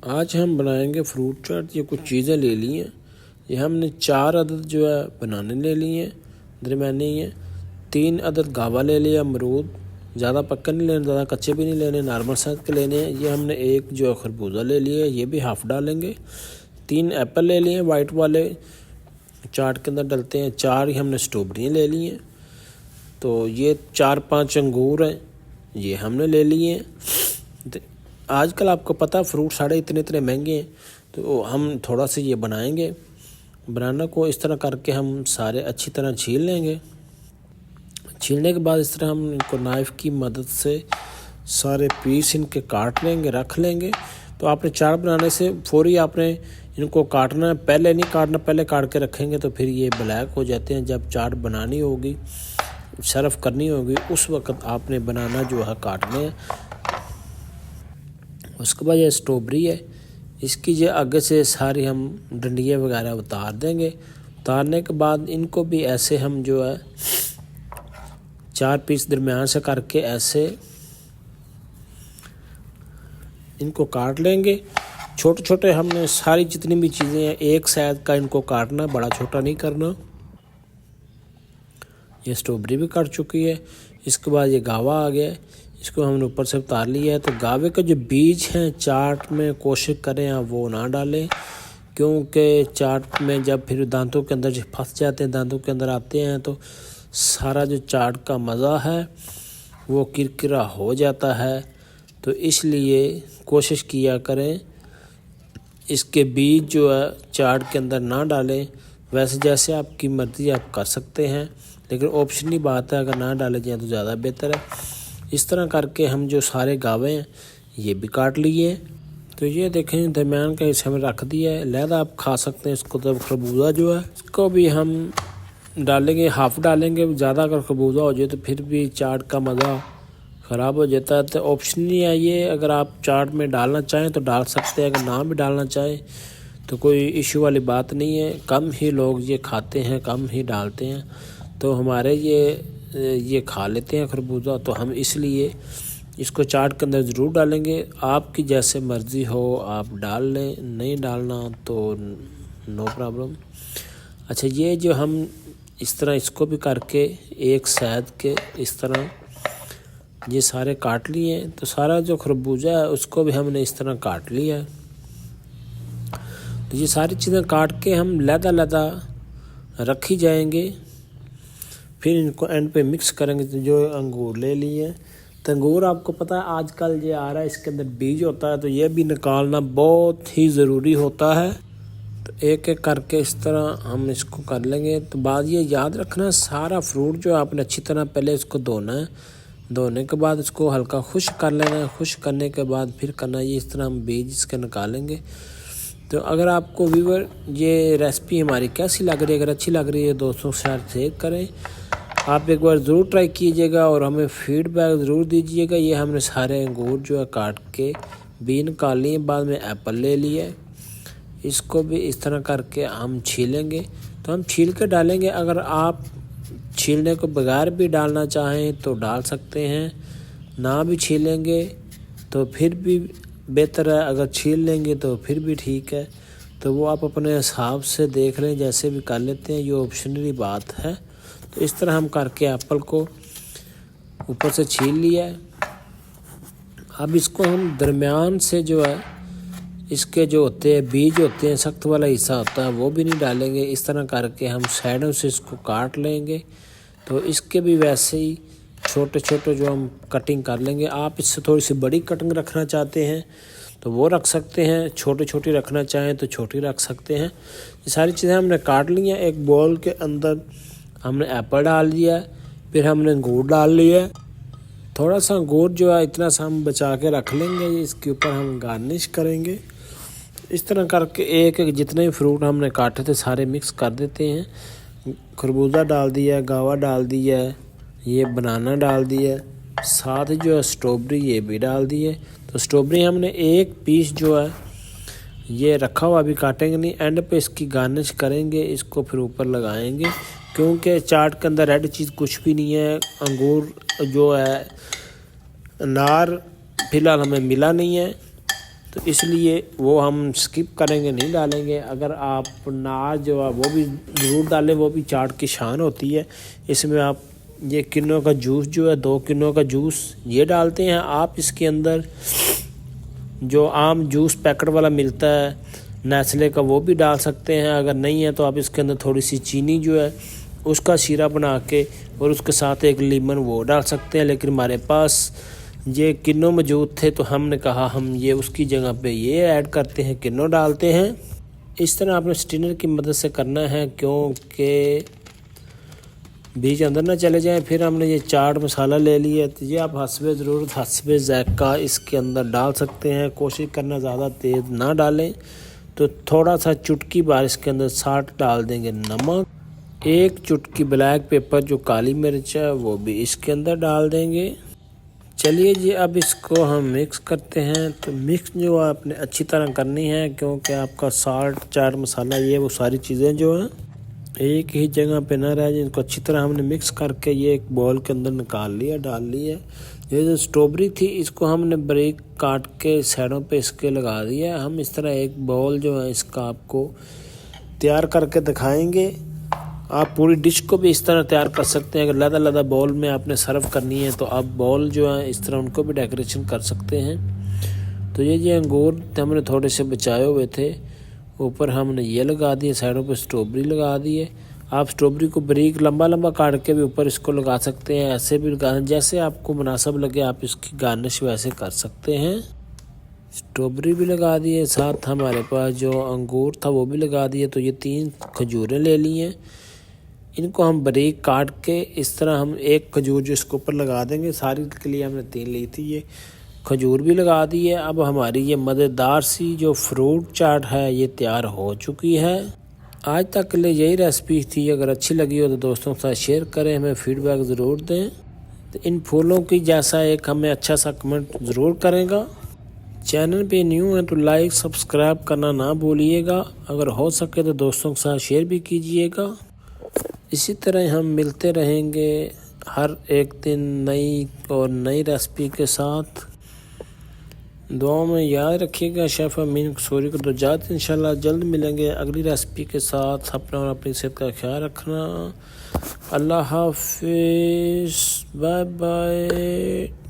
आज हम बनाएंगे फ्रूट चाट। ये कुछ चीज़ें ले ली हैं। ये हमने 4 अदद जो है बनाने ले लिए हैं, दरमियाने ही हैं। 3 अदद गावा ले लिया, अमरूद, ज़्यादा पक्के नहीं लेने, ज़्यादा कच्चे भी नहीं लेने, नॉर्मल साइज़ के लेने हैं। ये हमने एक जो है खरबूजा ले लिया है, ये भी हाफ़ डालेंगे। 3 एप्पल ले लिए वाइट वाले, चाट के अंदर डलते हैं। 4 ही हमने स्ट्रॉबेरियाँ ले ली हैं। तो ये 4-5 अंगूर हैं, ये हमने ले लिए हैं। आजकल आपको पता फ्रूट साढ़े इतने महंगे हैं, तो हम थोड़ा सा ये बनाएंगे। बनाना को इस तरह करके हम सारे अच्छी तरह छील लेंगे। छीलने के बाद इस तरह हम इनको नाइफ़ की मदद से सारे पीस इनके काट लेंगे, रख लेंगे। तो आपने चाट बनाने से फौरी आपने इनको काटना है, पहले नहीं काटना। पहले काट के रखेंगे तो फिर ये ब्लैक हो जाते हैं। जब चाट बनानी होगी, सर्व करनी होगी, उस वक्त आपने बनाना जो है काटने हैं। उसके बाद ये स्ट्रॉबेरी है, इसकी जो आगे से सारी हम डंडियाँ वगैरह उतार देंगे। उतारने के बाद इनको भी ऐसे हम जो है 4 पीस दरमियान से करके ऐसे इनको काट लेंगे। छोटे छोटे हमने सारी जितनी भी चीज़ें हैं एक साइज़ का इनको काटना, बड़ा छोटा नहीं करना। ये स्ट्रॉबेरी भी कट चुकी है। इसके बाद ये गावा आ गया, इसको हमने ऊपर से उतार लिया है। तो गावे के जो बीज हैं चाट में कोशिश करें आप वो ना डालें, क्योंकि चाट में जब फिर दांतों के अंदर फंस जाते हैं, दांतों के अंदर आते हैं, तो सारा जो चाट का मज़ा है वो किरकिरा हो जाता है। तो इसलिए कोशिश किया करें इसके बीज जो है चाट के अंदर ना डालें। वैसे जैसे आपकी मर्ज़ी आप कर सकते हैं, लेकिन ऑप्शनली बात है, अगर ना डाले जाए तो ज़्यादा बेहतर है। इस तरह करके हम जो सारे गावे हैं ये भी काट लिए। तो ये देखें दरमियान का हिस्सा में रख दिया है, लहदा आप खा सकते हैं इसको। तो खरबूजा जो है इसको भी हम डालेंगे, हाफ़ डालेंगे। ज़्यादा अगर खरबूजा हो जाए तो फिर भी चाट का मज़ा ख़राब हो जाता है। तो ऑप्शनली है ये, अगर आप चाट में डालना चाहें तो डाल सकते हैं, अगर ना भी डालना चाहें तो कोई इशू वाली बात नहीं है। कम ही लोग ये खाते हैं, कम ही डालते हैं। तो हमारे ये खा लेते हैं खरबूजा, तो हम इसलिए इसको चाट के अंदर ज़रूर डालेंगे। आपकी जैसे मर्ज़ी हो आप डाल लें, नहीं डालना तो नो प्रॉब्लम। अच्छा, ये जो हम इस तरह इसको भी करके एक साइज़ के इस तरह ये सारे काट लिए हैं। तो सारा जो खरबूजा है उसको भी हमने इस तरह काट लिया है। तो ये सारी चीज़ें काट के हम लहदा रखी जाएंगे। फिर इनको एंड पे मिक्स करेंगे। तो जो अंगूर ले लिए हैं, तो अंगूर आपको पता है आजकल ये आ रहा है, इसके अंदर बीज होता है, तो ये भी निकालना बहुत ही ज़रूरी होता है। तो एक एक करके इस तरह हम इसको कर लेंगे। तो बाद ये याद रखना, सारा फ्रूट जो आपने अच्छी तरह पहले इसको धोना है। धोने के बाद इसको हल्का खुश्क कर लेना है। खुश्क करने के बाद फिर करना ये इस तरह हम बीज इसके निकालेंगे। तो अगर आपको व्यूअर ये रेसिपी हमारी कैसी लग रही है, अगर अच्छी लग रही है दोस्तों के साथ शेयर करें। आप एक बार ज़रूर ट्राई कीजिएगा और हमें फीडबैक ज़रूर दीजिएगा। ये हमने सारे अंगूर जो है काट के भी निकाल लिए। बाद में एप्पल ले लिए, इसको भी इस तरह करके हम छीलेंगे। तो हम छील के डालेंगे। अगर आप छीलने को बगैर भी डालना चाहें तो डाल सकते हैं, ना भी छीलेंगे तो फिर भी बेहतर है, अगर छील लेंगे तो फिर भी ठीक है। तो वो आप अपने हिसाब से देख लें, जैसे भी कर लेते हैं, ये ऑप्शनली बात है। तो इस तरह हम करके एप्पल को ऊपर से छील लिया है। अब इसको हम दरमियान से जो है इसके जो होते हैं बीज होते हैं, सख्त वाला हिस्सा होता है, वो भी नहीं डालेंगे। इस तरह करके हम साइडों से इसको काट लेंगे। तो इसके भी वैसे ही छोटे छोटे जो हम कटिंग कर लेंगे। आप इससे थोड़ी सी बड़ी कटिंग रखना चाहते हैं तो वो रख सकते हैं, छोटी छोटी रखना चाहें तो छोटी रख सकते हैं। ये सारी चीज़ें हमने काट ली हैं। एक बोल के अंदर हमने एप्पल डाल दिया है, फिर हमने अंगूर डाल लिया है। थोड़ा सा अंगूर जो है इतना सा हम बचा के रख लेंगे, इसके ऊपर हम गार्निश करेंगे। इस तरह करके एक एक जितने भी फ्रूट हमने काटे थे सारे मिक्स कर देते हैं। खरबूजा डाल दिया है, गावा डाल दिया है, ये बनाना डाल दिया है, साथ ही जो है स्ट्रॉबेरी ये भी डाल दी है। तो स्ट्रॉबेरी हमने एक पीस जो है ये रखा हुआ, अभी काटेंगे नहीं, एंड पे इसकी गार्निश करेंगे, इसको फिर ऊपर लगाएंगे। क्योंकि चाट के अंदर रेड चीज़ कुछ भी नहीं है। अंगूर जो है अनार फ़िलहाल हमें मिला नहीं है, तो इसलिए वो हम स्किप करेंगे, नहीं डालेंगे। अगर आप अनाज जो है वो भी ज़रूर डालें, वो भी चाट की शान होती है। इसमें आप ये किन्नू का जूस जो है 2 किन्नू का जूस ये डालते हैं। आप इसके अंदर जो आम जूस पैकेट वाला मिलता है नेस्ले का वो भी डाल सकते हैं। अगर नहीं है तो आप इसके अंदर थोड़ी सी चीनी जो है उसका शीरा बना के और उसके साथ एक लीमन वो डाल सकते हैं। लेकिन हमारे पास ये किन्नू मौजूद थे तो हमने कहा हम ये उसकी जगह पे ये ऐड करते हैं, किन्नू डालते हैं। इस तरह आपने स्टीनर की मदद से करना है क्योंकि बीज अंदर ना चले जाएं। फिर हमने ये चाट मसाला ले लिया, तो ये आप हस्बे ज़रूरत हस्बे ज़ायक़ा इसके अंदर डाल सकते हैं। कोशिश करना ज़्यादा तेज़ ना डालें। तो थोड़ा सा चुटकी बार इसके अंदर साल्ट डाल देंगे, नमक, 1 चुटकी ब्लैक पेपर जो काली मिर्च है वो भी इसके अंदर डाल देंगे। चलिए जी अब इसको हम मिक्स करते हैं। तो मिक्स जो है आपने अच्छी तरह करनी है क्योंकि आपका साल्ट, चाट मसाला, ये वो सारी चीज़ें जो हैं एक ही जगह पे ना रह जाए। इनको अच्छी तरह हमने मिक्स करके ये एक बॉल के अंदर निकाल लिया, डाल लिया। ये जो स्ट्रॉबेरी थी इसको हमने बारीक काट के साइडों पे इसके लगा दिया। हम इस तरह एक बॉल जो है इसका आपको तैयार करके दिखाएंगे। आप पूरी डिश को भी इस तरह तैयार कर सकते हैं। अगर लदा बॉल में आपने सर्व करनी है तो आप बॉल जो है इस तरह उनको भी डेकोरेशन कर सकते हैं। तो ये अंगूर हमने थोड़े से बचाए हुए थे, ऊपर हमने ये लगा दिए, साइडों पे स्ट्रॉबेरी लगा दिए। आप स्ट्रॉबेरी को बारीक लंबा काट के भी ऊपर इसको लगा सकते हैं, ऐसे भी लगा, जैसे आपको मुनासिब लगे आप इसकी गार्निश वैसे कर सकते हैं। स्ट्रॉबेरी भी लगा दिए, साथ हमारे पास जो अंगूर था वो भी लगा दिए। तो ये 3 खजूरें ले ली हैं, इनको हम बारीक काट के इस तरह हम एक खजूर जो इसके ऊपर लगा देंगे। सारी के लिए हमने 3 ली थी, ये खजूर भी लगा दी है। अब हमारी ये मज़ेदार सी जो फ्रूट चाट है ये तैयार हो चुकी है। आज तक के लिए यही रेसिपी थी। अगर अच्छी लगी हो तो दोस्तों के साथ शेयर करें, हमें फीडबैक ज़रूर दें। तो इन फूलों की जैसा एक हमें अच्छा सा कमेंट ज़रूर करेगा। चैनल पे न्यू है तो लाइक सब्सक्राइब करना ना भूलिएगा। अगर हो सके तो दोस्तों के साथ शेयर भी कीजिएगा। इसी तरह हम मिलते रहेंगे हर एक दिन नई रेसिपी के साथ। दुआओं में याद रखिएगा। शेफ़ अमीन कसूरी को तो जाते इंशाल्लाह जल्द मिलेंगे अगली रेसिपी के साथ। अपना और अपनी सेहत का ख्याल रखना। अल्लाह हाफिज़, बाय बाय।